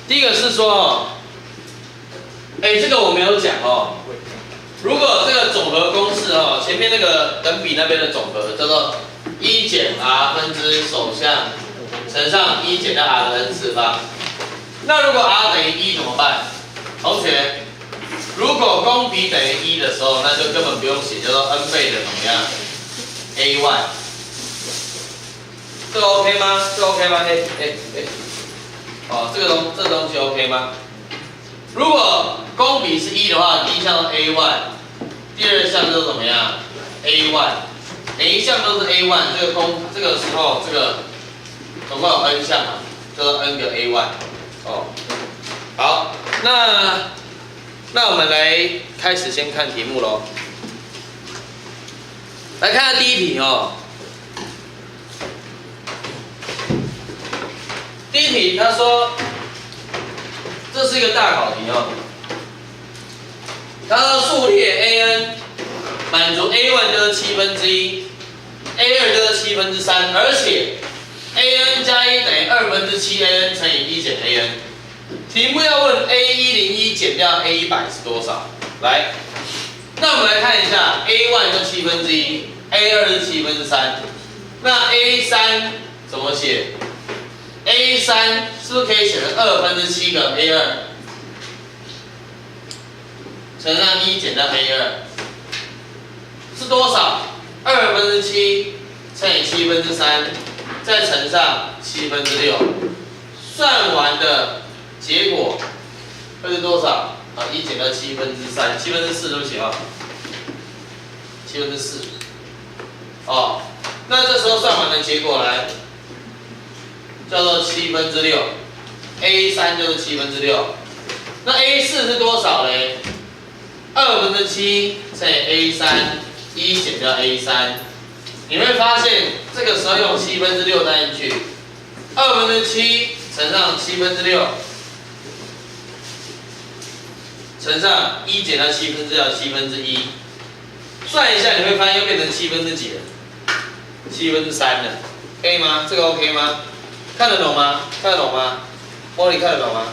第一个是说哦，这个我没有讲哦。如果这个总和公式哦，前面那个等比那边的总和叫做1减 r 分之首项乘上1减到 r 的 n 次方。那如果 r 等于1怎么办？同学，如果公比等于1的时候，那就根本不用写，叫做 n 倍的怎么样 a1。这个 OK 吗？这个 OK 吗？哦，这东西 OK 吗？如果公比是1的话，第一项是 a1， 第二项就是怎么样 a1， 每一项都是 a1， 这个时候这个总共有 n 项嘛，叫做 n 个 a1。哦，好，那我们来开始先看题目咯。来看下第一题哦。第一题他说，这是一个大考题哦。他说数列 an 满足 a1 就是1/7，a2 就是3/7，而且 an 加1等于7/2an 乘以1减 an。题目要问 a101减掉 a100是多少？来，那我们来看一下 a1 就1/7，a2 是3/7，那 a3 怎么写？a3 是不是可以写成7/2个 a2 乘上1减到 a2是多少？7/2乘以3/7，再乘上6/7，算完的结果会是多少？1减到3/7，4/4，对不起啊，4/4。哦，那这时候算完的结果来。叫做6/7，a3 就是6/7，那 a4 是多少嘞？7/2乘以 a3，1减掉 a3， 你会发现这个时候用6/7加进去，7乘上6/7，乘上1减到7/4叫1/7，算一下你会发现又变成几了？3/7了，可以吗？这个 OK 吗？看得懂吗？看得懂吗？茉莉看得懂吗？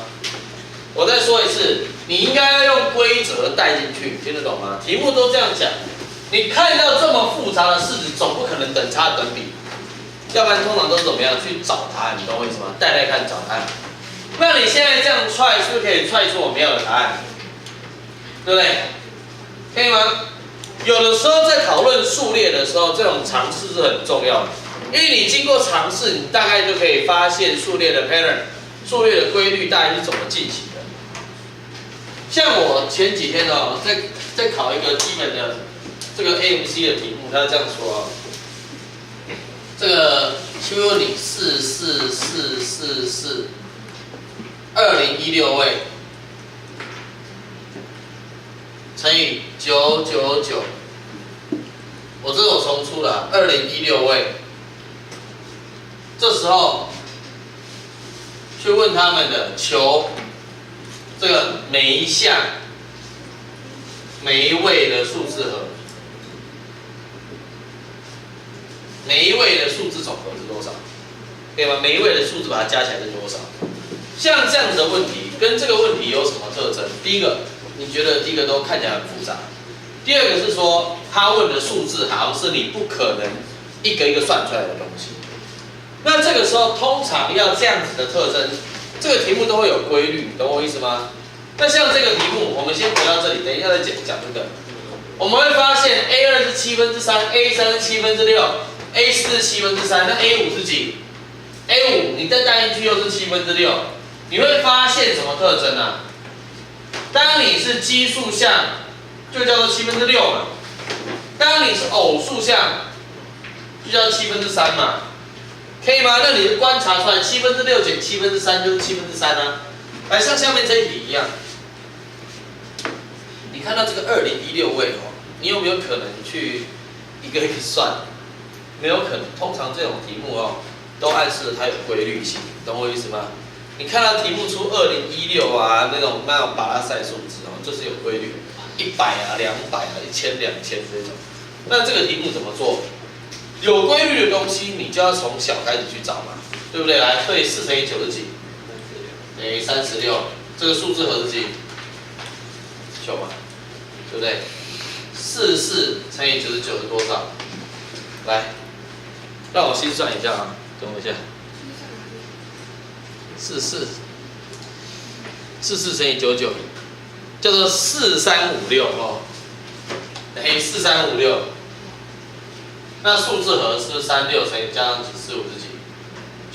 我再说一次，你应该要用规则带进去，听得懂吗？题目都这样讲，你看到这么复杂的式子，总不可能等差等比，要不然通常都是怎么样去找答案？你懂我意思吗？带看找答案。那你现在这样踹，是不是可以踹出我们要的答案？对不对？可以吗？有的时候在讨论数列的时候，这种常识是很重要的。因为你经过尝试，你大概就可以发现数列的 pattern， 数列的规律大概是怎么进行的。像我前几天哦，在考一个基本的这个 AMC 的题目，他这样说哦，这个 Q 你444442016位乘以999，我这个我重出了2016位。这时候去问他们的求这个每一项每一位的数字和，每一位的数字总和是多少？可以吗？每一位的数字把它加起来是多少？像这样子的问题跟这个问题有什么特征？第一个，你觉得第一个都看起来很复杂。第二个是说，他问的数字好像是你不可能一个一个算出来的东西。那这个时候通常要这样子的特征，这个题目都会有规律，懂我意思吗？那像这个题目，我们先回到这里，等一下再讲这个。我们会发现 a2 是3/7，a3 是7/6，a4 是3/7，那 a5 是几 ？a5 你再带进去又是7/6，你会发现什么特征啊？当你是奇数项，就叫做6/7嘛；当你是偶数项，就叫3/7嘛。可以吗？那你观察出来7/6减3/7就是3/7啊。来，像下面这一题一样，你看到这个2016位哦，你有没有可能去一个一个算？没有可能。通常这种题目哦，都暗示它有规律性，懂我意思吗？你看到题目出2016啊那种巴拉赛数字哦，就是有规律，100啊、200啊、1000、2000这种。那这个题目怎么做？有规律的东西，你就要从小开始去找嘛，对不对？来，所以4乘以9是几等于36，这个数字和是几？9嘛，对不对？44乘以99是多少？来，让我心算一下啊，等我一下。44乘以99，叫做4356哦，等于4356。那数字和是36乘以加上几？45是几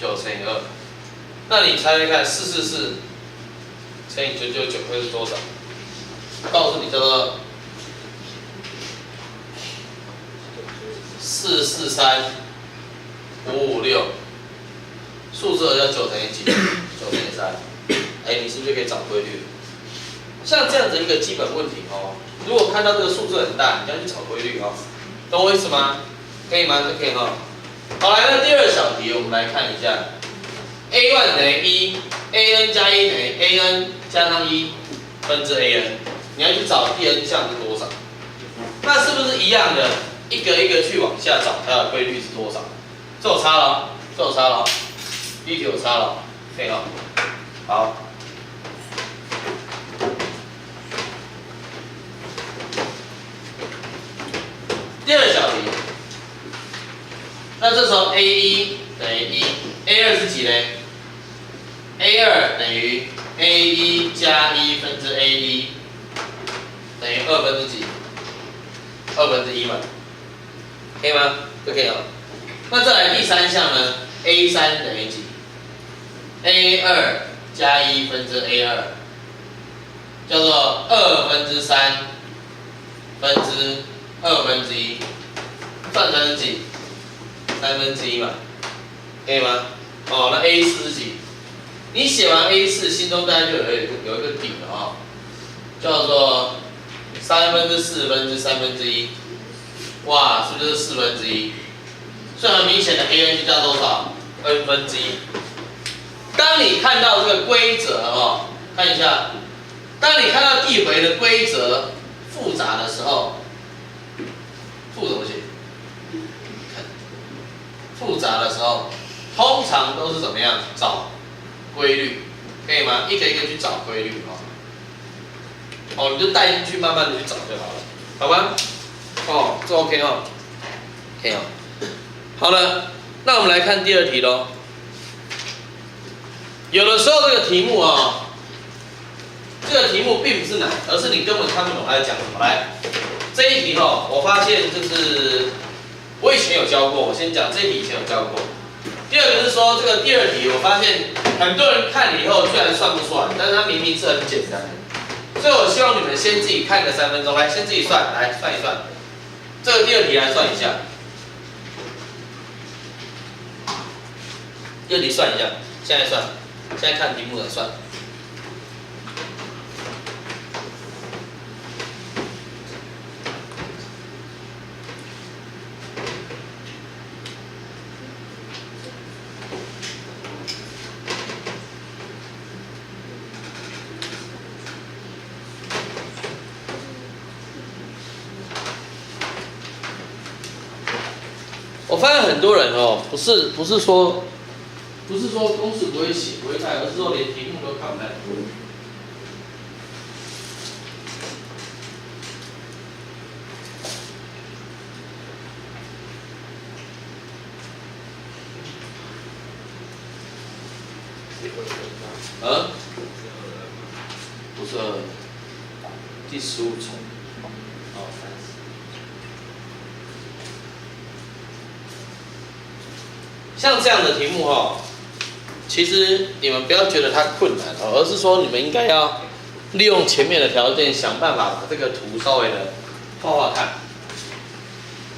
？9乘以2。那你猜猜看，444乘以999会是多少？告诉你叫做443556，数字和叫9乘以几？9乘以3。哎，你是不是就可以找规律？像这样子一个基本问题哦，如果看到这个数字很大，你要去找规律哦，懂我意思吗？可以吗？这可以哈。好，来，那第二小题我们来看一下 ，a1 等于1 ，an 加1等于 an 加上1分之 an， 你要去找第 n 项是多少？那是不是一样的，一个一个去往下找它的规律是多少？这有差了，这有差了，第一题有差了，可以哈。好。第二小题，那这时候 a1 等于1，a2 是几呢 ？a2 等于 a1 加1分之 a1 等于2分之几？2分之1嘛，可以吗？这可以哦。那再来第三项呢 ？a3 等于几 ？a2 加1分之 a2 叫做2分之3分之2分之1，算成是几？3分之1嘛，可以吗？哦，那 A4 是几？你写完 A4，心中大概就有一个底了哦，叫做3分之4分之3分之1，哇，是不是就是4分之1？所以很明显的 AN 就叫多少 ？N 分之1。当你看到这个规则哦，看一下，当你看到递回的规则复杂的时候。复怎么写？复杂的时候，通常都是怎么样找规律，可以吗？一个一个去找规律哦。哦，你就带进去，慢慢的去找就好了，好吧？哦，这 OK 哦 ，OK 哦。好了，那我们来看第二题喽。有的时候这个题目哦，这个题目并不是难，而是你根本看不懂他在讲什么。来。这一题哦，我发现就是我以前有教过，我先讲这一题以前有教过。第二个是说这个第二题，我发现很多人看了以后居然算不出来，但是它明明是很简单的，所以我希望你们先自己看个3分钟，来先自己算，来算一算。这个第二题来算一下，第二题算一下，现在算，现在看题目来算。我发现很多人哦，不是说公式不会写不会看，而是说连题目都看不太懂。不是第15层。哦，30。像这样的题目哦，其实你们不要觉得它困难哦，而是说你们应该要利用前面的条件，想办法把这个图稍微的画画看。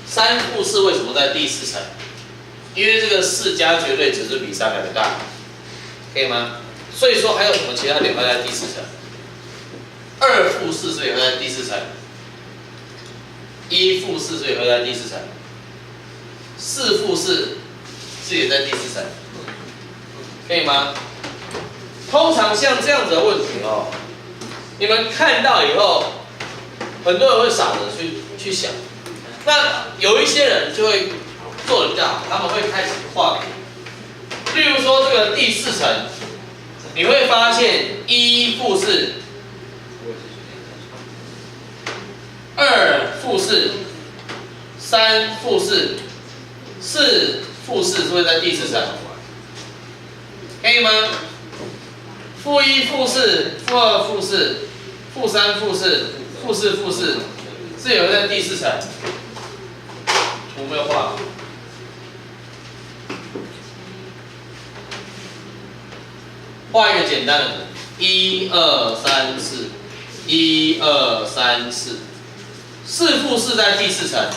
3负4为什么在第4层？因为这个4加绝对值是比3来的大，可以吗？所以说还有什么其他点会在第4层？2负4所以会在第4层，1负4所以会在第4层，4负4是也在第4层，可以吗？通常像这样子的问题哦，你们看到以后，很多人会傻着去想，那有一些人就会做得比较好，他们会开始画给你。例如说这个第4层，你会发现1负4，2负4，3负4，4负4，是不是在第四层？可以吗？负1负4，负2负4，负3负4，负4负4，是有在第四层。图没有画。画一个简单的图，1、2、3、4，1、2、3、4，4负4在第四层，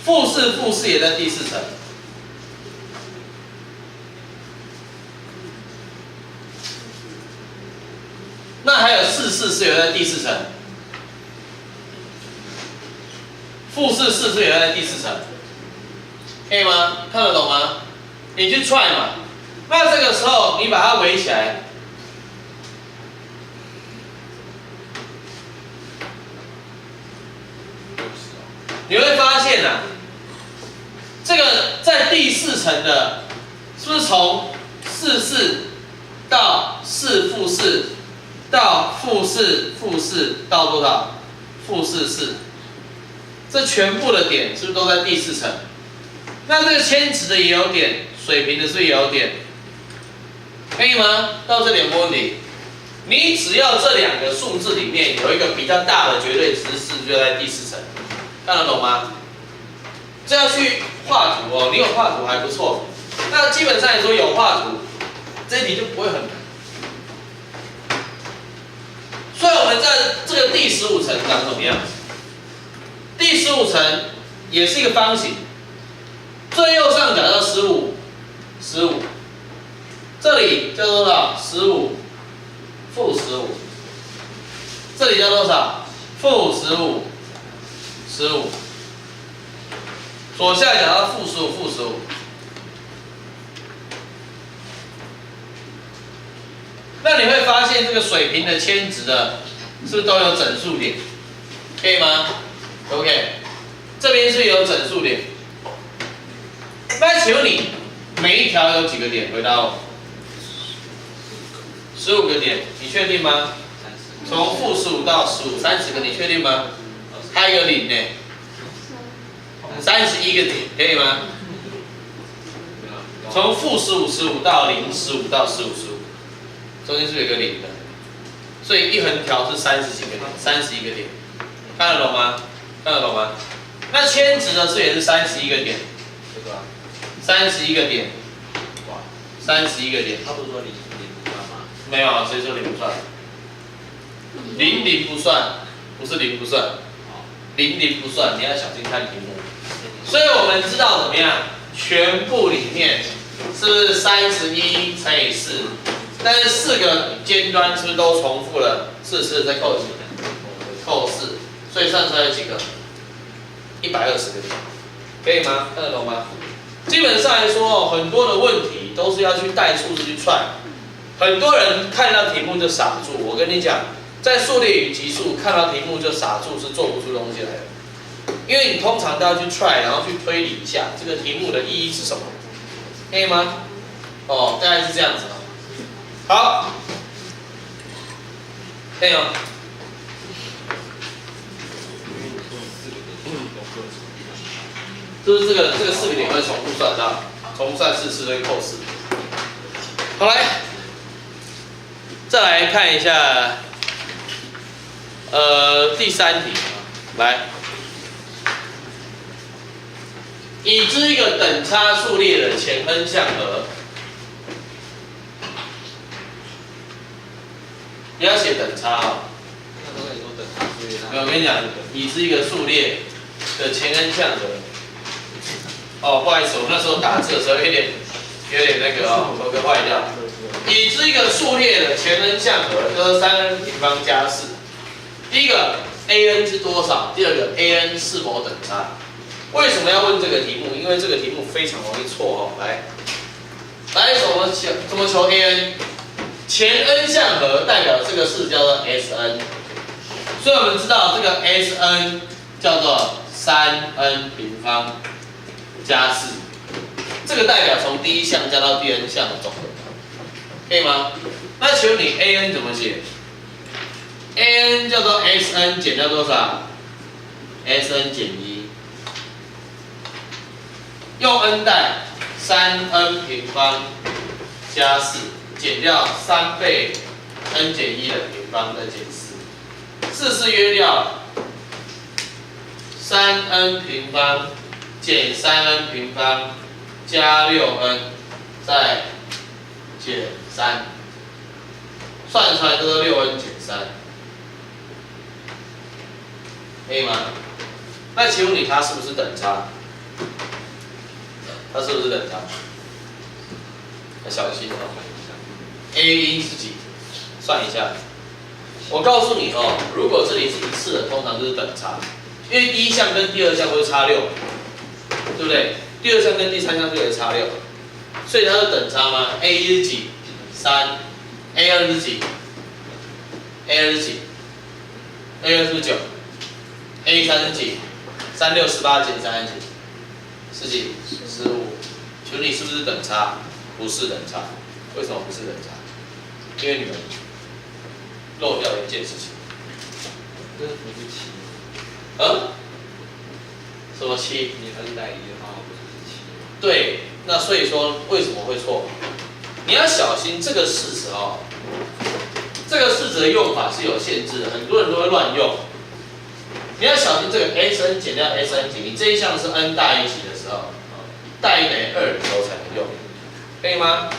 负4负4也在第四层。那还有4、4是有在第四层，负4、4是有在第四层，可以吗？看得懂吗？你去 try 嘛。那这个时候你把它围起来，你会发现啊，这个在第四层的，是不是从4、4到4负4到负4负4到多少？负4、4，这全部的点是不是都在第四层？那这个铅直的也有点，水平的是不是也有点？可以吗？到这点没问题。你只要这两个数字里面有一个比较大的绝对值是就在第四层，看得懂吗？这要去画图哦，你有画图还不错。那基本上来说有画图，这一题就不会很难。所以我们在这个第15层长什么样子？第15层也是一个方形，最右上角叫15，这里叫多少？15，负15，这里叫多少？负15，左下角叫负15，负15。那你会发现这个水平的铅值的，是不是都有整数点？可以吗 ？OK， 这边是有整数点。那请问你每一条有几个点？回答我。15个点，你确定吗？从负15到15，30个，你确定吗？还有一个0呢，31个点，可以吗？从负15到0， 15到15，中间是有一个0的，所以一横条是30几个点，31个点，看得懂吗？看得懂吗？那铅值呢，这也是31个点，31个点，31个点。他不是说0不算吗？没有啊，谁说0不算？0不算，不是0不算，0不算，你要小心看题目。所以我们知道怎么样？全部里面是不是31乘以4？但是4个尖端是不是都重复了4次？再扣几？扣4，所以算出来有几个？120个点，可以吗？看得懂吗？基本上来说，很多的问题都是要去带数字去串。很多人看到题目就傻住，我跟你讲，在数列与级数看到题目就傻住是做不出东西来的，因为你通常都要去 try， 然后去推理一下这个题目的意义是什么，可以吗？哦，大概是这样子。好，可以吗？就是这个4个点会重复算到，重复算4次会扣4。好来，再来看一下，第3题，来，已知一个等差数列的前 n 项和，不要写等差哦。那都跟你说等差数列。没有，我跟你讲，已知一个数列的前 n 项和。哦，不好意思，我那时候打字的时候有点那个哦，头壳坏掉。已知一个数列的前 n 项和就是3n 平方加4。第一个 a n 是多少？第二个 a n 是否等差？为什么要问这个题目？因为这个题目非常容易错哦。来，怎么求 a n？ 前 n 项和代表这个式叫做 s n， 所以我们知道这个 s n 叫做3n 平方加4。这个代表从第一项加到第 n 项的总和，可以吗？那请问你 an 怎么写 ？an 叫做 xn 减掉多少 ？xn 减1，用 n 代3n 平方加4减掉3倍 n 减1的平方再减4，4是约掉3n 平方减3n 平方加6n 再减3，算出来就是 6n 减3，可以吗？那请问你它是不是等差？它是不是等差？要小心哦。a1是几？算一下。我告诉你哦，如果这里是一次的，通常就是等差，因为第一项跟第二项都是差6，对不对？第二项跟第三项就也差6，所以它是等差吗 ？a1 是几？3，a2 是几？a2 是几 ？a2 是不是9 ？a3 是几？3、6、18减3是几？是几？15。请问你是不是等差？不是等差。为什么不是等差？因为你们漏掉一件事情。这不是7。什么7？你 n 代1的话不是7。对，那所以说为什么会错？你要小心这个式子哦。这个式子的用法是有限制的，很多人都会乱用。你要小心这个 xn 减掉 xn 减，你这一项是 n 大于几的时候，大于等于2的时候才能用，可以吗？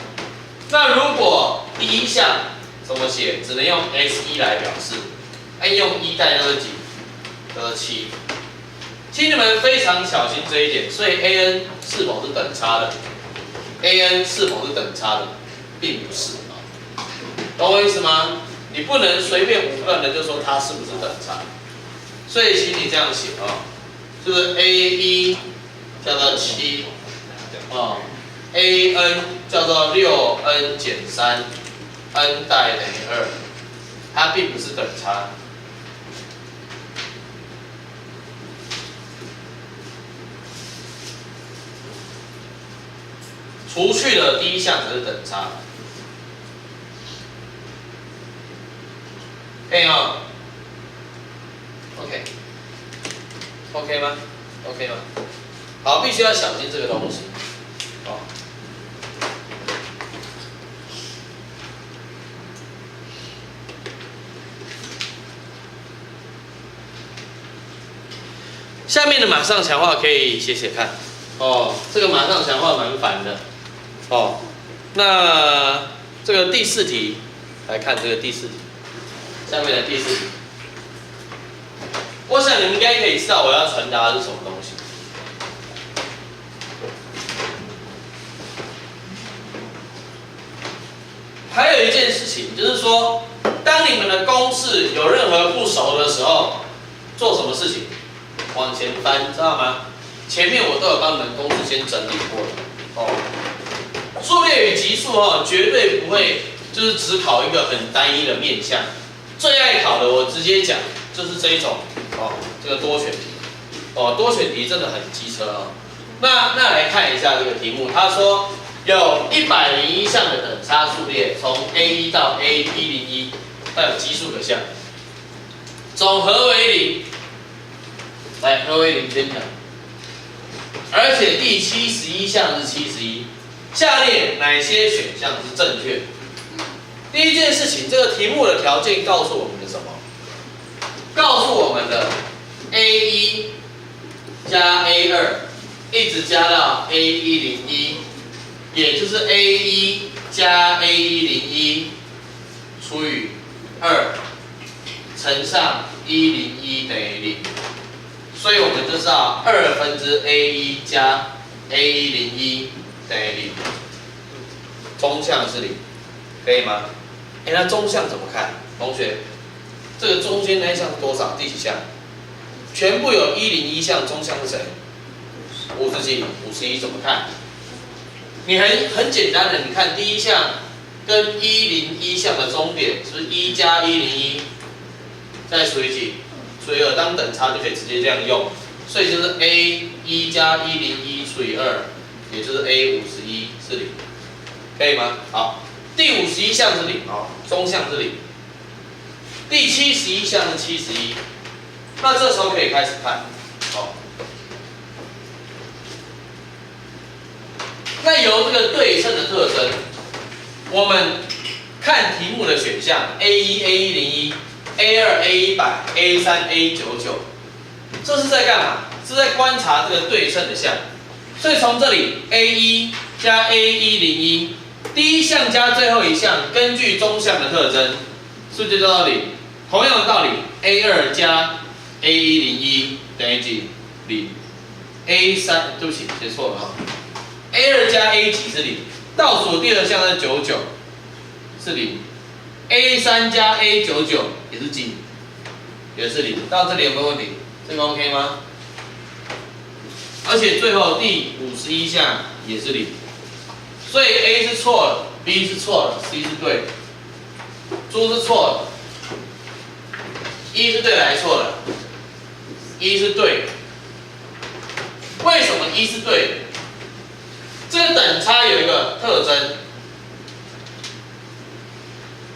那如果第一项怎么写？只能用 x1 来表示，按用1代叫做几？叫做7。请你们非常小心这一点，所以 an 是否是等差的 ？an 是否是等差的，并不是啊，懂我意思吗？你不能随便武断的就说它是不是等差，所以请你这样写啊，就是 a1 叫做7啊 ，an 叫做6n 减3，n 大于等于2，它并不是等差。除去了第一项才是等差，可以哦 ？OK 吗 ？OK 吗？好，必须要小心这个东西。好，下面的马上强化可以写写看。哦，这个马上强化蛮烦的。哦，那这个第4题来看这个第4题，下面的第4题，我想你们应该可以知道我要传达的是什么东西。还有一件事情就是说，当你们的公式有任何不熟的时候，做什么事情？往前翻，知道吗？前面我都有帮你们公式先整理过了。哦。数列与级数哦，绝对不会就是只考一个很单一的面向。最爱考的，我直接讲，就是这一种哦，这个多选题哦，多选题真的很机车哦。那来看一下这个题目，他说有101项的等差数列，从 A1 到 A101，它有奇数可项，总和为0，来和为0先讲，而且第71项是71。下列哪些选项是正确？第一件事情，这个题目的条件告诉我们的什么？告诉我们的 A1 加 A2 一直加到 A101，也就是 A1 加 A101除以2乘上101等于0，所以我们就知道2分之 A1 加 A101。等于0，中项是0，可以吗？那中项怎么看？同学，这个中间那一项是多少？第几项？全部有101项，中项是谁？50几？51怎么看？你很简单的，你看第一项跟101项的中点是不是1加101，再除以几？除以2，当等差就可以直接这样用，所以就是 A1 加101除以2。也就是 A51是0，可以吗？好，第51项是0哦，中项是0。第71项是71，那这时候可以开始看，好。那由这个对称的特征，我们看题目的选项 A1、A101、A2、A100、A3、A99，这是在干嘛？是在观察这个对称的项。所以从这里 A1 加 A101，第一项加最后一项，根据中项的特征，是不是就到这里？同样的道理 ，A2 加 A101等于几？0。A3，对不起，写错了啊。A2 加 A 几是0，倒数第二项是99，是0。A3 加 A99也是几？也是0。到这里有没有问题？这个 OK 吗？而且最后第51项也是0，所以 A 是错了 ，B 是错了 ，C 是对的，猪是错了。一是对的还是错的？一是对的。为什么一是对的？这个等差有一个特征，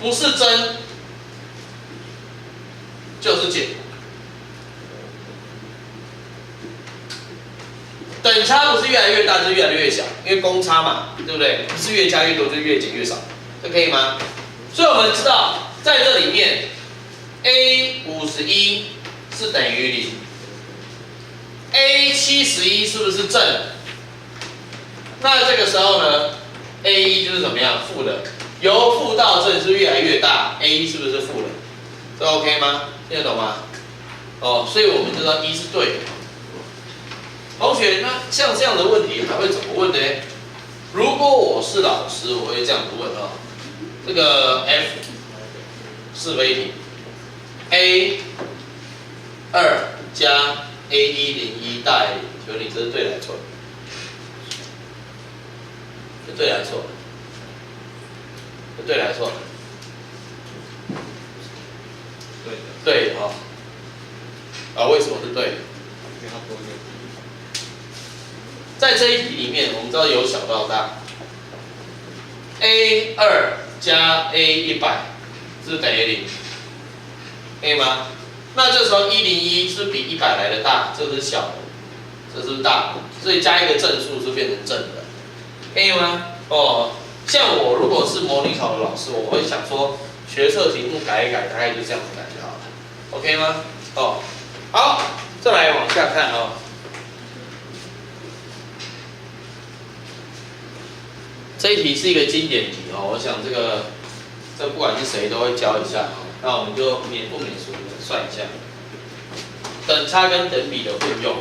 不是增就是减。等差不是越来越大，就是越来越小，因为公差嘛，对不对？不是越加越多，就越减越少，这可以吗？所以我们知道，在这里面 A51是等于0，A71是不是正？那这个时候呢 ，A1就是怎么样？负的，由负到正是越来越大 ，A1是不是负的？这 OK 吗？听得懂吗？哦，所以我们知道一是对的。同学，那像这样的问题还会怎么问呢？如果我是老师，我会这样子问啊。这个 F 是非题 ，A2 加 A101大于0，请问你这是对还是错？是对还是错？是对还是错？对的。对的哈。啊，为什么是对的？因为它多一个。在这一题里面，我们知道由小到大 ，A2 加 A100是等于0，可以吗？那这时候101是比100来的大，这是小的，这是大的，所以加一个正数是变成正的，可以吗？哦，像我如果是模拟考的老师，我会想说学测题目改一改，大概就这样子改就好了 ，OK 吗？哦，好，再来往下看哦。这一题是一个经典题哦，我想这不管是谁都会教一下哦。那我们就免不免俗的算一下，等差跟等比的混用。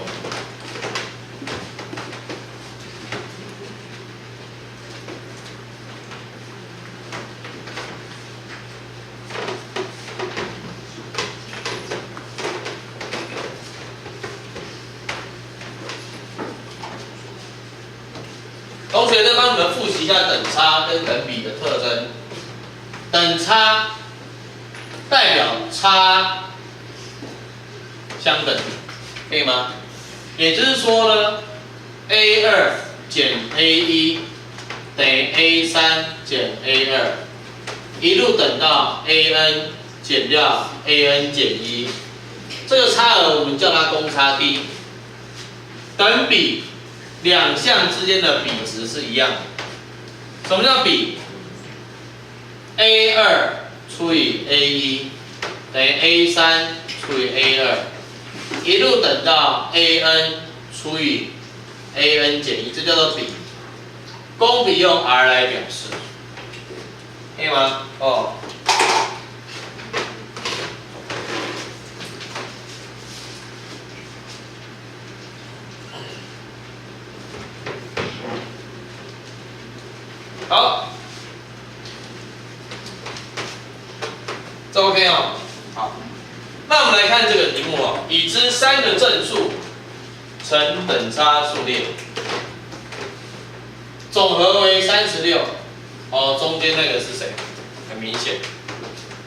同学再帮你们复习一下等差跟等比的特征。等差代表差相等，可以吗？也就是说呢 ，A2 减 A1 等于 A3 减 A2， 一路等到 AN 减掉 AN 减1，这个差额我们叫它公差 D。等比。两项之间的比值是一样的。什么叫比 ？A2 除以 A1 等于 A3 除以 A2， 一路等到 AN 除以 AN 减1，这叫做比。公比用 R 来表示，可以吗？哦。好，这 OK 哦。好，那我们来看这个题目哦，已知3个正数乘等差数列，总和为36。哦，中间那个是谁？很明显。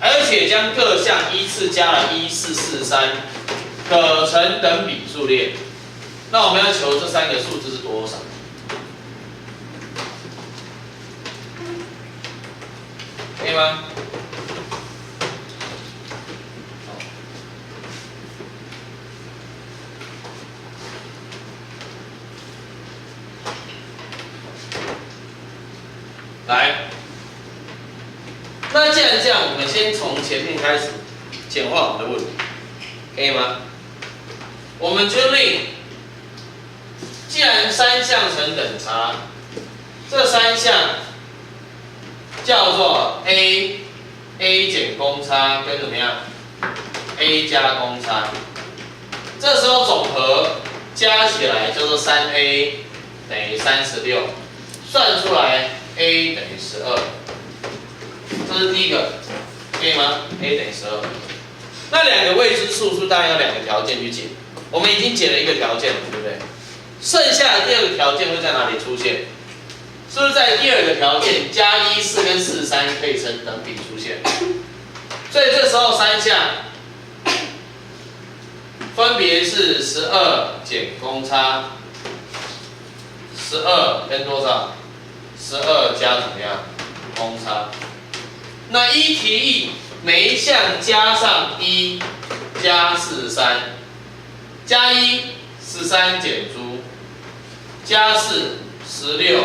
而且将各项依次加了1443，可成等比数列。那我们要求这3个数字是多少？以吗？来，那既然这样，我们先从前面开始简化我们的问题，可以吗？我们就令，既然三项成等差，这三项叫做 a 减公差跟怎么样 a 加公差，这时候总和加起来叫做3a 等于36，算出来 a 等于12，这是第一个，可以吗 ？a 等于12。那两个未知数是不是当然要两个条件去解？我们已经解了一个条件了，对不对？剩下的第二个条件会在哪里出现？是不是在第二个条件加14跟43可以成等比出现？所以这时候三项分别是12减公差，12跟多少？12加怎么样？公差。那一提议每一项加上1加43，加1 13减诸，加4 16，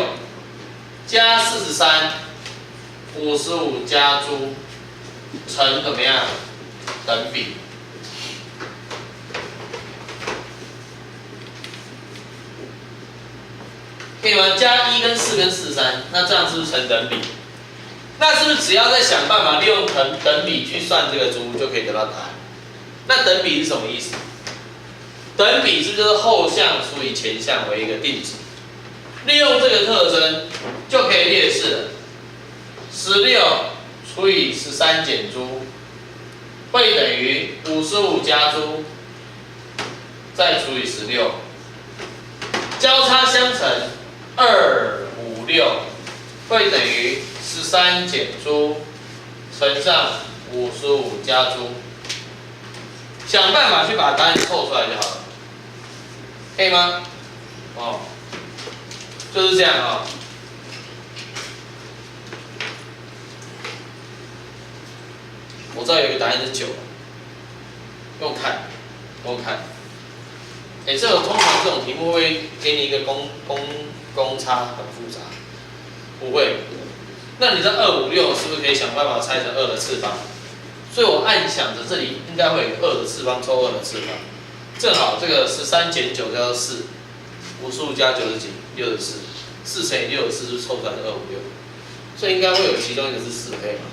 加43 55加诸，乘怎么样？等比。可以吗？加1跟4跟43，那这样是不是成等比？那是不是只要再想办法利用等比去算这个诸，就可以得到答案？那等比是什么意思？等比是就是后项除以前项为一个定值，利用这个特征就可以列示了。16除以13减诸，会等于55加诸，再除以16，交叉相乘2、5、6，会等于13减诸乘上55加诸，想办法去把答案凑出来就好了，可以吗？哦，就是这样啊、哦。我知道有一个答案是9，给我看，给我看。哎，这个通常这种题目会给你一个公差很复杂，不会。那你这2、5、6是不是可以想办法拆成2的次方？所以我暗想着这里应该会有2的次方抽2的次方，正好这个13减9叫做4，55加9是几？64，4乘以64是不是凑出来是2、5、6？所以应该会有其中一个是4，可以吗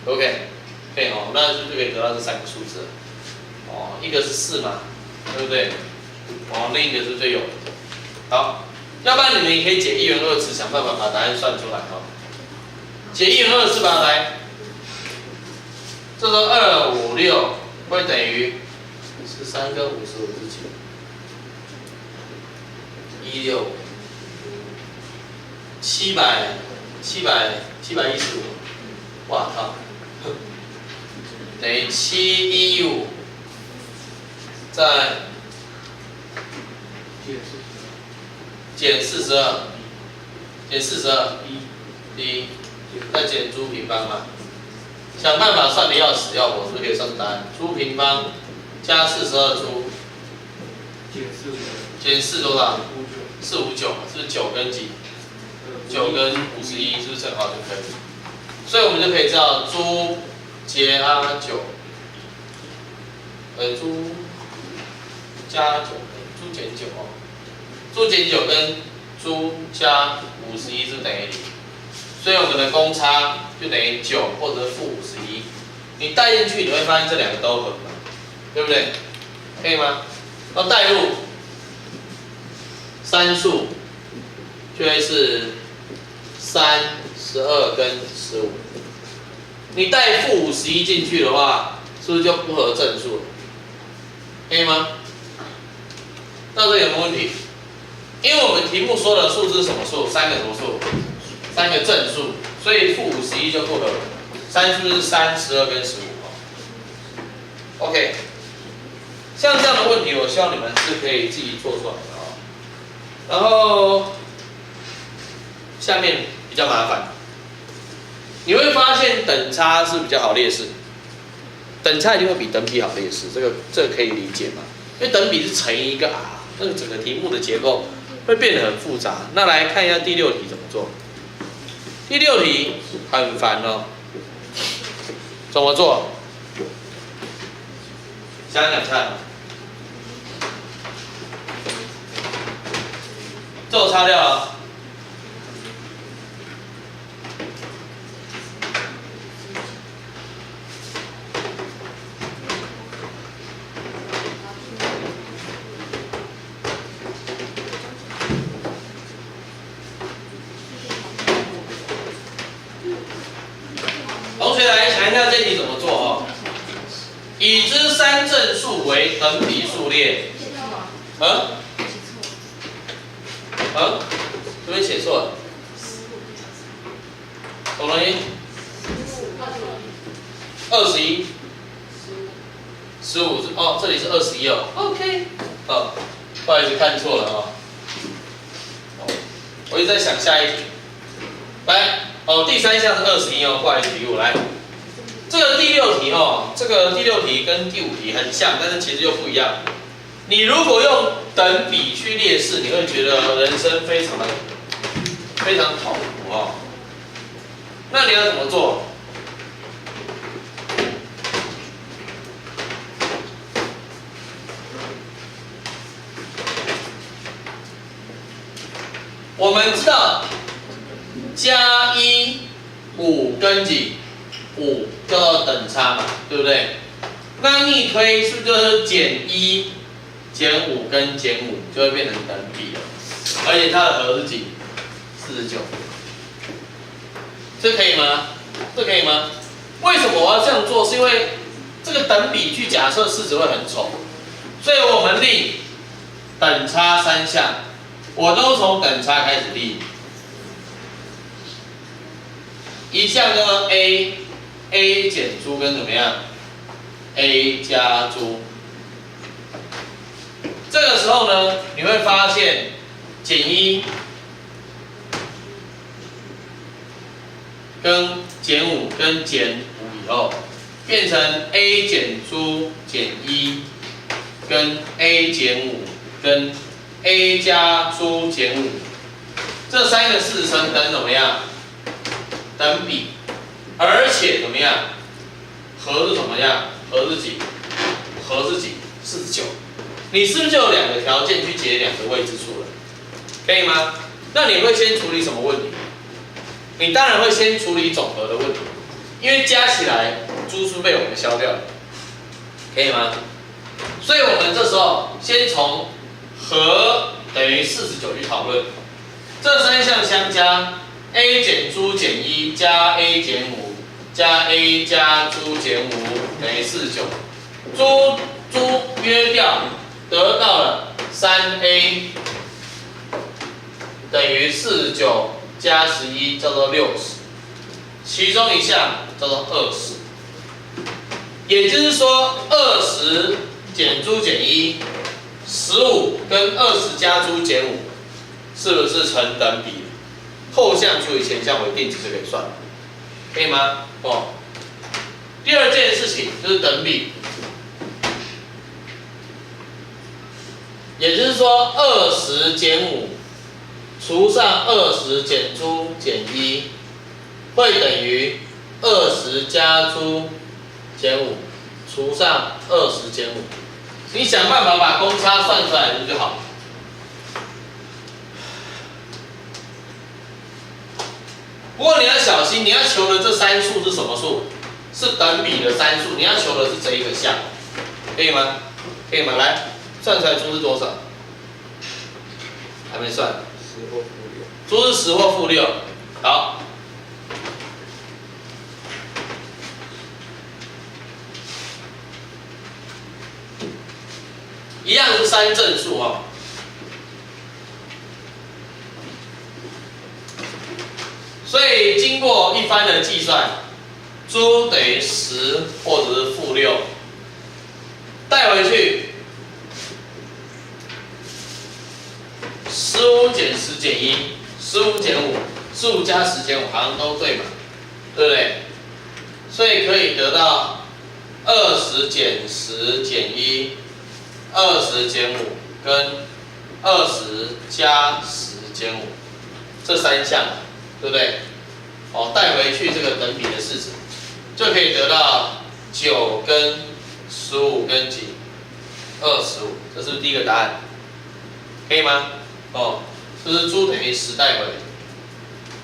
？OK， 可以哦，那是不是可以得到这3个数字？哦，一个是4嘛，对不对？哦，另一个是最有的。好，要不然你们也可以解1元2次，想办法把答案算出来哦。解1元2次吧，来，这时候2、5、6会等于13跟55是几？16，715，哇靠，等于715，再减42，减1，再减诸平方嘛，想办法算的要死要活，是不是可以算出答案？诸平方加42诸，减4多少？459，是不是9跟几？9跟51，是不是正好就可以？所以我们就可以知道诸加9，诸加9，诸减9哦，诸减9跟诸加51是等于0，所以我们的公差就等于9或者负51。你带进去你会发现这两个都合嘛，对不对？可以吗？然后带入参数就会是3、12跟15。你带负51进去的话，是不是就不合正数了？可以吗？到这有没有问题？因为我们题目说的数字是什么数？3个什么数？3个正数，所以负51就不合。参数是3、12跟15。OK， 像这样的问题，我希望你们是可以自己做出来的哦。然后下面比较麻烦，你会发现等差是比较好列式，等差一定会比等比好列式，这个可以理解嘛？因为等比是乘以一个 r， 那个整个题目的结构会变得很复杂。那来看一下第6题怎么做。第6题很烦哦，怎么做？想想看，这我擦掉了。同学来想一下这题怎么做哦？已知三正数为等比数列，这边写错了，什么东西？21，15是哦，这里是21哦 ，OK， 哦，不好意思看错了哦。我一直在想下一题，来。哦，第3项是21哦，不好意思，题目来。这个第6题哦，这个第6题跟第5题很像，但是其实又不一样。你如果用等比去列式，你会觉得人生非常痛苦哦。那你要怎么做？我们知道。加1 5跟几5叫做等差嘛，对不对？那逆推是不是就是减1减5跟减5就会变成等比了？而且它的和是几？49，这可以吗？这可以吗？为什么我要这样做？是因为这个等比去假设式子会很丑，所以我们立等差3项，我都从等差开始立。一项叫做 A 减猪跟怎么样 ？A 加猪。这个时候呢，你会发现减1跟减5跟减5以后，变成 A 减猪减1跟 A 减5跟 A 加猪减5，这3个式称等怎么样？等比，而且怎么样？和是怎么样？和是几？和是几？49。你是不是就有2个条件去解2个未知数了？可以吗？那你会先处理什么问题？你当然会先处理总和的问题，因为加起来猪是被我们消掉的，可以吗？所以我们这时候先从和等于49去讨论，这3项相加。A 减猪减1加 A 减5加 A 加猪减5等于49，猪约掉，得到了3A 等于49加11叫做60，其中一项叫做20，也就是说20减猪减1，15跟20加猪减5，是不是成等比？后项除以前项为定值就可以算了，可以吗？哦。第二件事情就是等比，也就是说20减5除上20减猪减1，会等于20加猪减5除上20减5。你想办法把公差算出来就好。不过你要小心，你要求的这3数是什么数？是等比的3数，你要求的是这一个项，可以吗？可以吗？来，算出来猪是多少？还没算。10或负6。猪是10或负6。好。一样是3正数哦。所以经过一番的计算，猪等于10或者是负6，带回去15减10减1，15减5，15加10减5好像都对嘛，对不对？可以得到20减10减1、20减5跟20加10减5，这3项，对不对？哦，带回去这个等比的式子，就可以得到9跟15跟几25，这是不是第一个答案？可以吗？哦，这是猪等于10带回。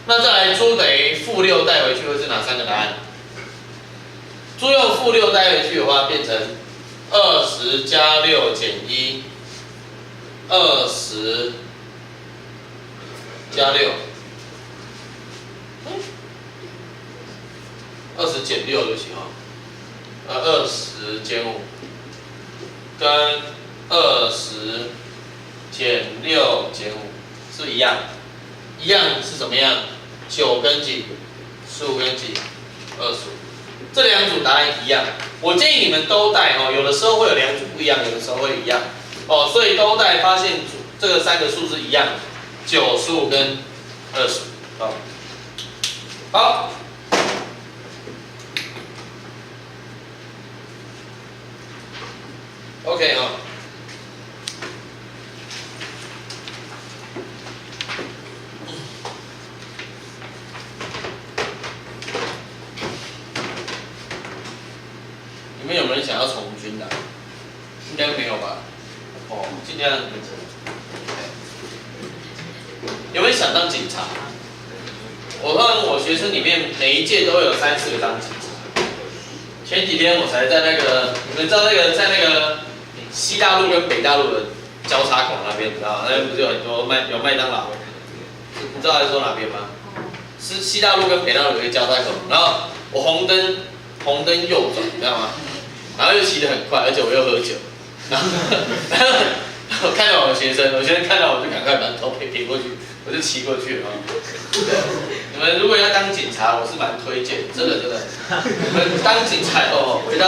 那再来猪等于-6带回去会是哪3个答案？猪用-6带回去的话，变成20加6减1。20加6，20减6对不起哈，20减5跟20减6减5是不是一样？一样是怎么样？9跟几？15跟几？25。这2组答案一样。我建议你们都带哦，有的时候会有2组不一样，有的时候会一样。哦，所以都带发现这个3个数是一样，9、15跟25。哦，好。OK 啊、哦。你们有没有人想要从军的？应该没有吧？哦，尽量。有没有想当警察？我看我学生里面每一届都有3、4个当警察。前几天我才在那个，你们知道那个在那个西大陆跟北大陆的交叉口那边，你知道吗？那边不是有很多有麦当劳？你知道在说哪边吗？是西大路跟北大路有一个交叉口，然后我红灯右转，你知道吗？然后又骑得很快，而且我又喝酒，然后我看到我学生看到我就赶快把头撇过去，我就骑过去了。你们如果要当警察，我是蛮推荐，真的。你们当警察哦，回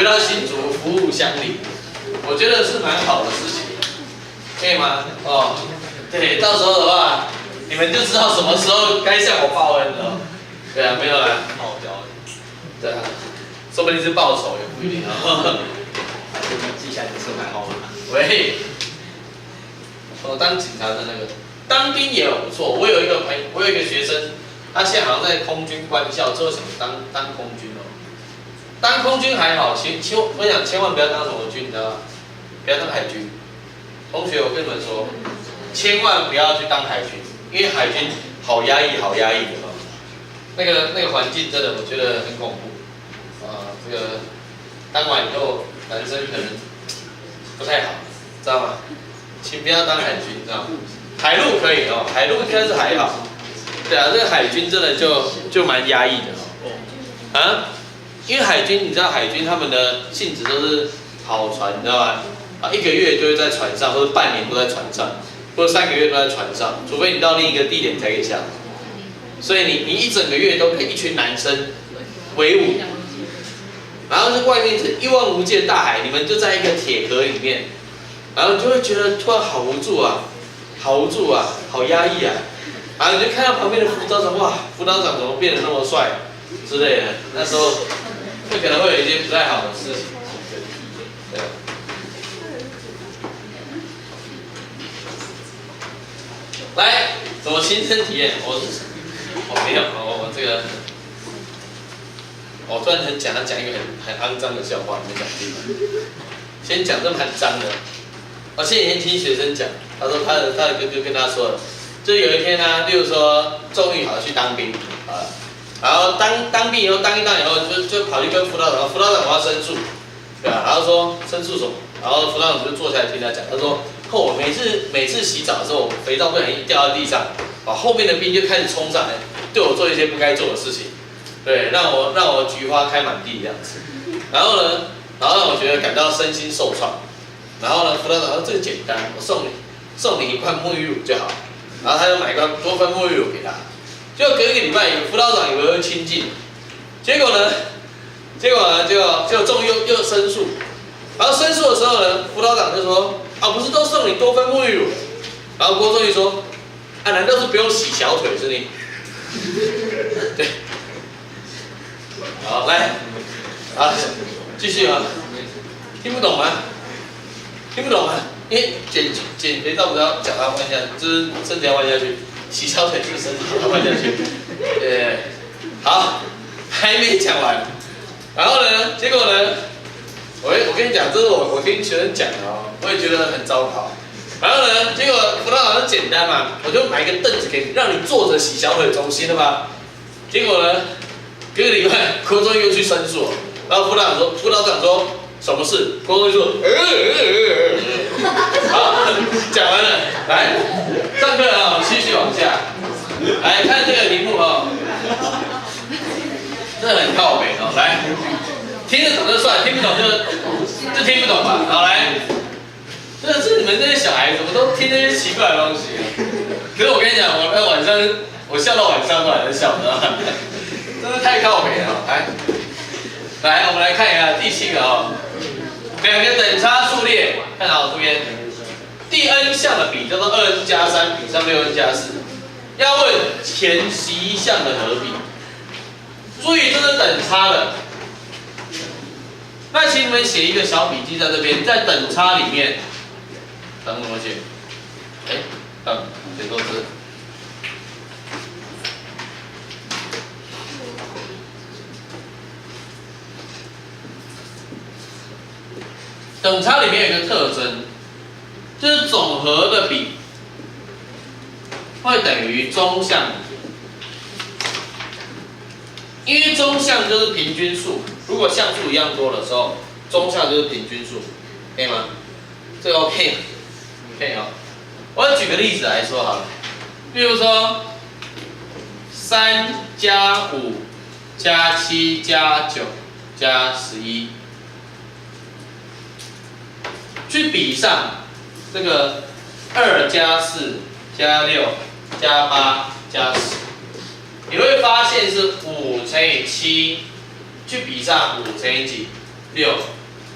到新竹服务乡里，我觉得是蛮好的事情，可以吗？哦，对，到时候的话，你们就知道什么时候该向我报恩了。对啊，没有啦，傲娇。对啊，说不定是报仇也不一定啊。记下来是蛮好的。喂，我当警察的那个，当兵也很不错。我有一个学生，他现在好像在空军官校，之后想当空军哦。当空军还好，我想千万不要当什么军，你知道吗？不要当海军。同学，我跟你们说，千万不要去当海军，因为海军好压抑的哦。那个环境真的，我觉得很恐怖。这个当完以后，男生可能不太好，知道吗？请不要当海军，知道吗？海陆可以哦，海陆应该是还好。对啊，这个海军真的就蛮压抑的哦。啊，因为海军，你知道海军他们的性质都是跑船，你知道吗？1个月就会在船上，或者半年都在船上，或者3个月都在船上，除非你到另一个地点才可以下来。所以你1整个月都跟一群男生为伍，然后是外面是一望无际的大海，你们就在一个铁壳里面，然后你就会觉得突然好无助啊，好压抑啊，然后你就看到旁边的辅导长，哇，辅导长怎么变得那么帅之类的，那时候就可能会有一些不太好的事情。对。来，怎么亲身体验？我没有，我这个，我突然讲一个很肮脏的笑话，你们讲对吗？先讲这么很脏的。我前几天听学生讲，他说他的哥哥跟他说，就是有一天呢，例如说仲玉好去当兵啊，然后当兵以后当一当以后就跑去跟辅导长，辅导长我要申诉，对吧？然后说申诉什么？然后辅导长就坐下来听他讲，他说。我每次洗澡的时候，肥皂不小心掉在地上，后面的兵就开始冲上来，对我做一些不该做的事情，对，让我菊花开满地这样子。然后让我觉得感到身心受创。然后呢，辅导长说这个简单，我送你1罐沐浴乳就好。然后他就买多份沐浴乳给他。结果隔1个礼拜，辅导长以为会亲近，结果呢，就仲又申诉。然后申诉的时候呢，辅导长就说。不是都送你多份沐浴乳？然后郭仲义说：“难道是不用洗小腿是你？”对。好，来，继续啊，听不懂吗？听不懂吗？因为减肥到不要脚要弯下，就是身体要弯下去，洗小腿就是身体要弯下去。好，还没讲完。然后呢，结果呢，我跟你讲，这是我听学生讲的哦，我也觉得很糟糕。然后呢，结果辅导老师简单嘛，我就买一个凳子给你，让你坐着洗小腿中心的吧。结果呢，隔个礼拜国中又去申诉，然后辅导长说什么事？国中就说好，讲完了，来上课啊，继续往下，来看这个题目哦，这很靠北哦，来听得懂就算，听不懂就听不懂吧，好来。真的是你们这些小孩怎么都听那些奇怪的东西啊？可是我跟你讲，我晚上我笑到晚上都还在笑，知道吗？真是太靠北了。来，我们来看一下第7个哦，两个等差数列，看好这边，第 n 项的比叫做2n加3比上6n加4，要问前11项的和比。注意这是等差的。那请你们写一个小笔记在这边，在等差里面。等怎么写？等写多字。等差里面有一个特征，就是总和的比会等于中项，因为中项就是平均数，如果项数一样多的时候，中项就是平均数，可以吗？这个 OK。可以哦，我举个例子来说好了，比如说3加5加7加9加11，去比上这个2加4加6加8加10，你会发现是5乘以7，去比上5乘以几6，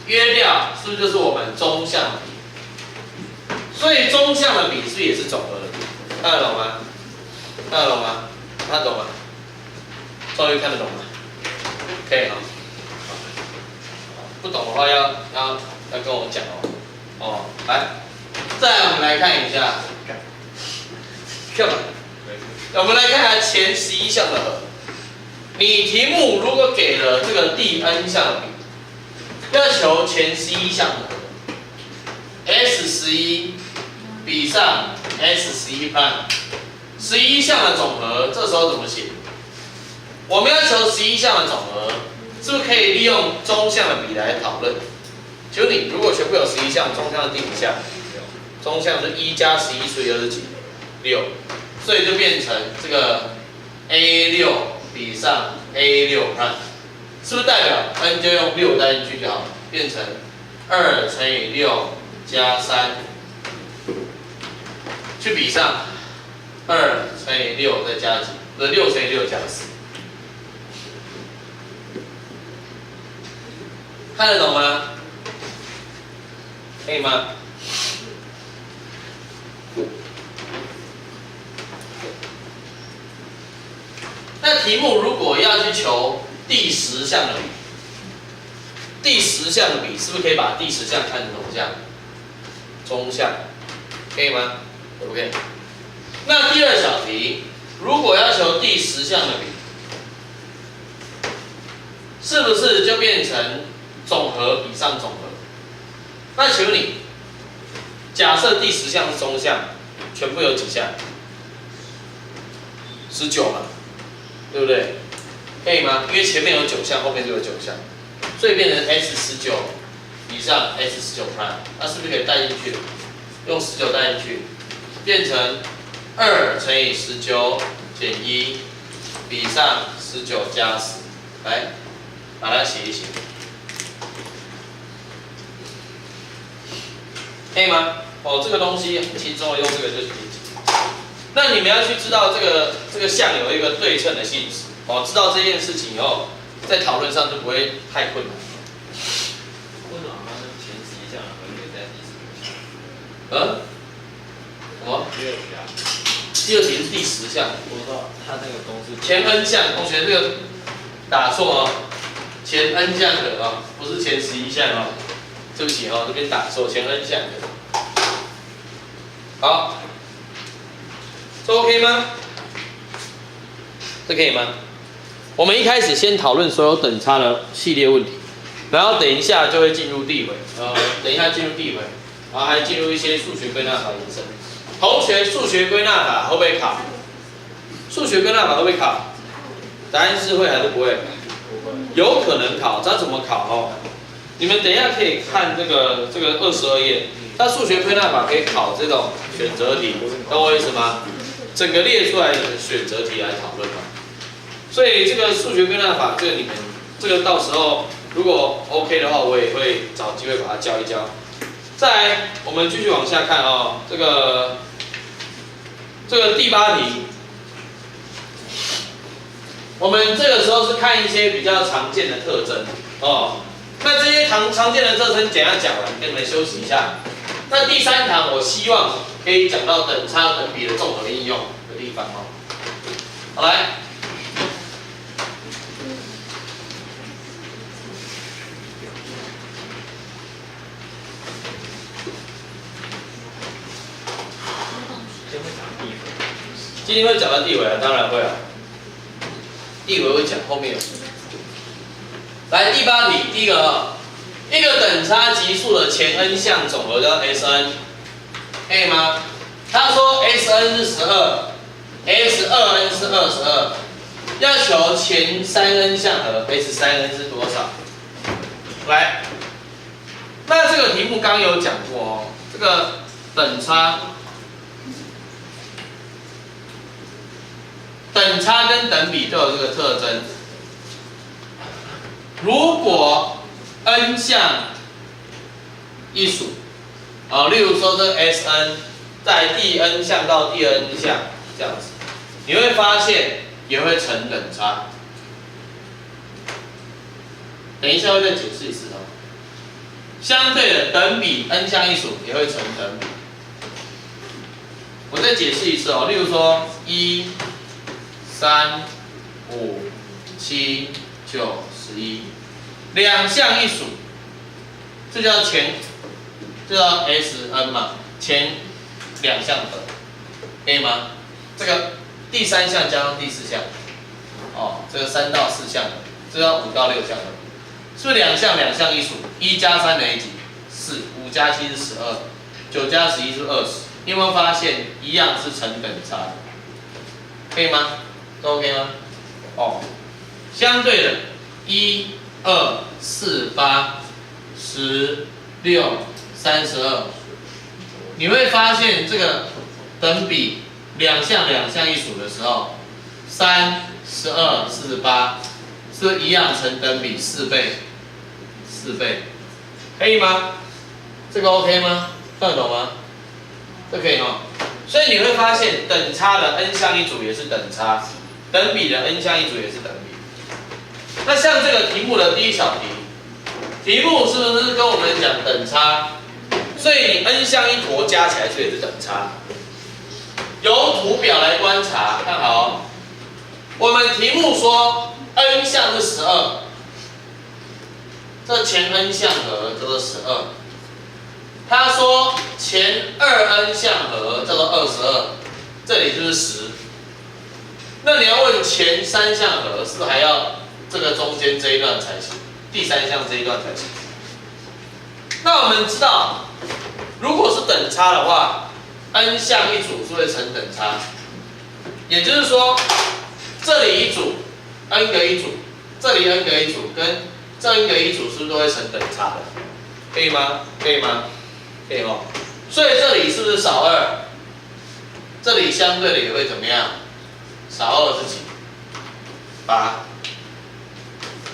约掉是不是就是我们中项比？所以中项的比是不是也是总和的比？看得懂吗？看得懂吗？看得懂吗？终于看得懂了。可以哈。不懂的话要跟我讲哦。来，再来我们来看一下，干嘛？我们来看一下前11项的和。你题目如果给了这个第 n 项的比，要求前11项的和。S11比上 S11 11项的总和，这时候怎么写？我们要求11项的总和，是不是可以利用中项的比来讨论？就你如果全部有11项，中项是第几项？中项是1加11除以2是几？6，所以就变成这个 A6比上 A6 是不是代表 n 就用6代进去就好了？变成2乘以6加3，去比上2乘以6再加几？不是6乘以6加4，看得懂吗？可以吗？那题目如果要去求第10项的比，第10项的比是不是可以把第10项看成什么项？中项，可以吗？可不可以？那第2小题，如果要求第10项的比，是不是就变成总和比上总和？那请问你，假设第10项是中项，全部有几项？19嘛，对不对？可以吗？因为前面有9项，后面就有9项，所以变成 S19比上 S19 prime， 那是不是可以带进去？用19带进去，变成2乘以19减1比上19加10，来把它写一写，可以吗？哦，这个东西很轻松的，用这个就可以解。那你们要去知道这个项有一个对称的性质，哦，知道这件事情以后，在讨论上就不会太困难。为什么它前11项和别在第10项？什么？第2题啊。第2题是第10项。我知道，它那个公式。前 n 项，同学这个打错哦。前 n 项的啊，不是前11项哦，对不起哦，这边打错，前 n 项的。好，这 OK 吗？这可以吗？我们一开始先讨论所有等差的系列问题，然后等一下就会进入递回，等一下进入递回，然后还进入一些数学归纳法延伸。同学，数学归纳法会不会考？数学归纳法会不会考？答案是会还是不会？有可能考，它怎么考哦？你们等一下可以看这个22页，它数学归纳法可以考这种选择题，懂我意思吗？整个列出来的选择题来讨论嘛。所以这个数学归纳法，这个你们这个到时候如果 OK 的话，我也会找机会把它教一教。再来，我们继续往下看哦，这个第8题。我们这个时候是看一些比较常见的特征哦。那这些常见的特征怎样讲完？跟你们休息一下。那第3堂我希望可以讲到等差等比的综合应用的地方哦。好来，今天会讲到递回啊，当然会啊。递回会讲，后面有。来第8题，第一个啊，一个等差级数的前 n 项总和叫 Sn， 可以吗？他说 Sn 是12，S2n 是22，要求前3n 项和 S3n 是多少？来，那这个题目刚有讲过哦，这个等差跟等比都有这个特征。如果 n 项一组，例如说这 Sn 在第 n 项到第 n 项这样子，你会发现也会成等差。等一下会再解释一次哦。相对的，等比 n 项一组也会成等比。我再解释一次哦，例如说1、3、5、7、9、11，两项一组，这叫Sn 嘛，前两项的，可以吗？这个第3项加上第4项，这个3到4项的，这叫5到6项的，是不是两项一组？1加3等于几？4，5加7是12，9加11是20。你有没有发现一样是成等差的？可以吗？都 OK 吗？相对的，1、2、4、8、10、6、32，你会发现这个等比两项一组的时候，3、12、48，是不是一样成等比4倍？可以吗？这个 OK 吗？看得懂吗？这可以哦。所以你会发现等差的 n 项一组也是等差，等比的 n 项一组也是等比。那像这个题目的第一小题，题目是不是跟我们讲等差？所以你 n 项一坨加起来就也是等差。由图表来观察，看好哦。我们题目说 n 项是12，这前 n 项和叫做12。他说前2n 项和叫做22，这里就是10。那你要问前3项和，是不是还要这个中间这一段才行？第3项这一段才行。那我们知道，如果是等差的话 ，n 项一组是会成等差，也就是说，这里一组 n 个一组，这里 n 个一组，跟这 n 个一组是不是都会成等差的？可以吗？可以吗？可以哦。所以这里是不是少2？这里相对的也会怎么样？少2是几？8。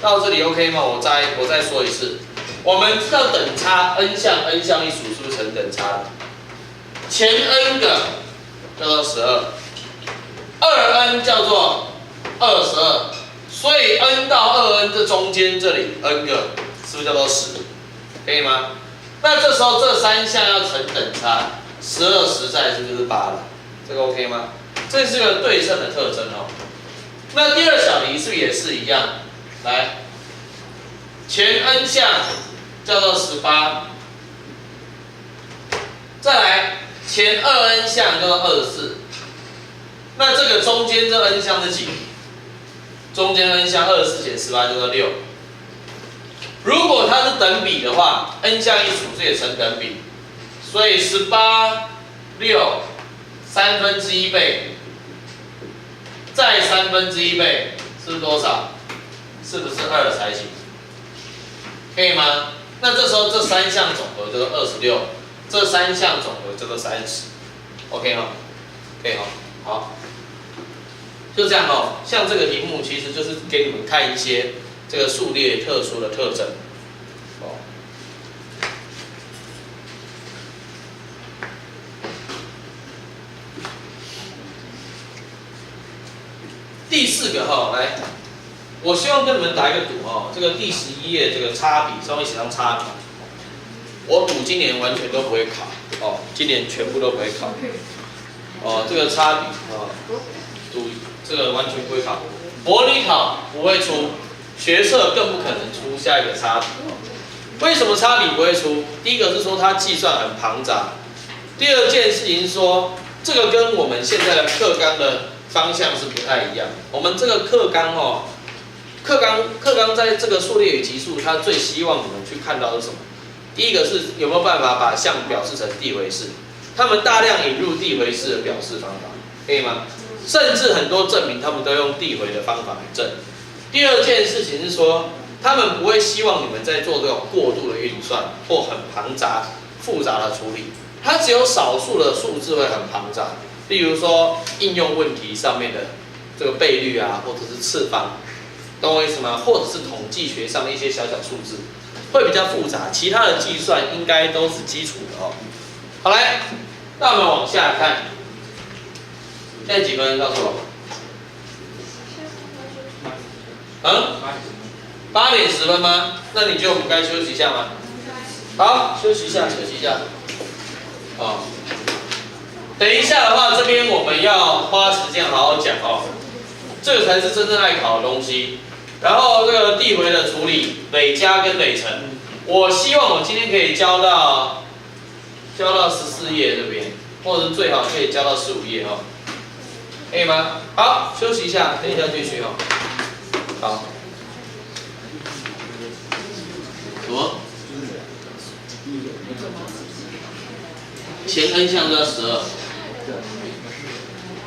到这里 OK 吗？我再说一次，我们知道等差 n 项一组是不是成等差的？前 n 个叫做12，2n 叫做22，所以 n 到2n 这中间这里 n 个是不是叫做10？可以吗？那这时候这3项要成等差，12实在是不是就是8了？这个 OK 吗？这是个对称的特征哦。那第2小题是不是也是一样？来，前 n 项叫做18，再来前2n 项叫做24。那这个中间这 n 项是几？中间 n 项24减18叫做6。如果它是等比的话 ，n 项一组这也成等比，所以18、6、1/3倍，再1/3倍，是不是多少？是不是2才行？可以吗？那这时候这3项总和叫做26，这3项总和叫做30。OK 吗？可以哈，好，就这样哦。像这个题目其实就是给你们看一些这个数列特殊的特征。哦。第4个哈，来，我希望跟你们打一个赌哦，这个第11页这个差比，稍微写上差比。我赌今年完全都不会考哦，今年全部都不会考。哦，这个差比哦，赌这个完全不会考。模拟考不会出，学测更不可能出下一个差比。为什么差比不会出？第一个是说它计算很庞杂，第二件事情是说这个跟我们现在的课纲的方向是不太一样。我们这个课纲哦，课纲在这个数列与级数，它最希望你们去看到的是什么？第一个是有没有办法把项表示成递回式，他们大量引入递回式的表示方法，可以吗？甚至很多证明他们都用递回的方法来证。第二件事情是说，他们不会希望你们在做这种过度的运算或很庞杂、复杂的处理，它只有少数的数字会很庞杂，例如说应用问题上面的这个倍率啊，或者是次方，懂我意思吗？或者是统计学上的一些小小数字。会比较复杂，其他的计算应该都是基础的哦。好来，那我们往下看，现在几分？告诉我。8点10分吗？那你觉得我们该休息一下吗？好，休息一下，休息一下。哦，等一下的话，这边我们要花时间好好讲哦，这个才是真正爱考的东西。然后这个递回的处理，累加跟累乘，我希望我今天可以教到14页这边，或者最好可以教到15页哦，可以吗？好，休息一下，等一下继续哦。好，什么？前 n 项就要12，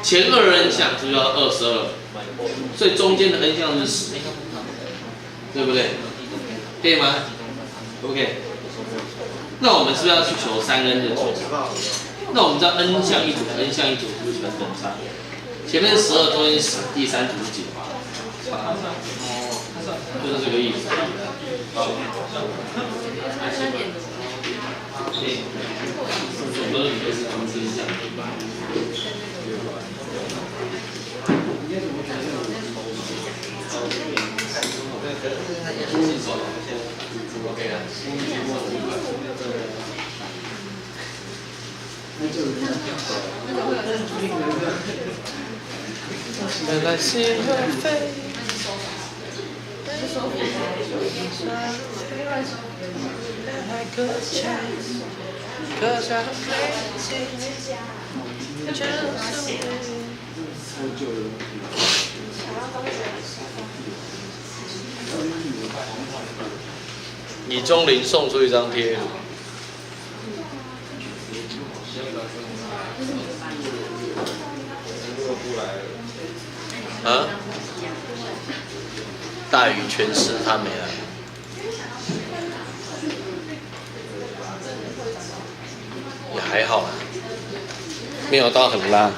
前2n 项就要22，所以中间的 n 项是10。对不对？可以吗 ？OK。那我们是不是要去求3n 的总和？那我们知道 n 项一组 ，n 项一组是不是全等差？前面12，中间10，第3组是几？就是这个意思。好。总的理论是同时项。OK 了。原来是会飞。李宗麟送出一张贴图。啊？大鱼全尸他没来。也还好啦，没有到很烂。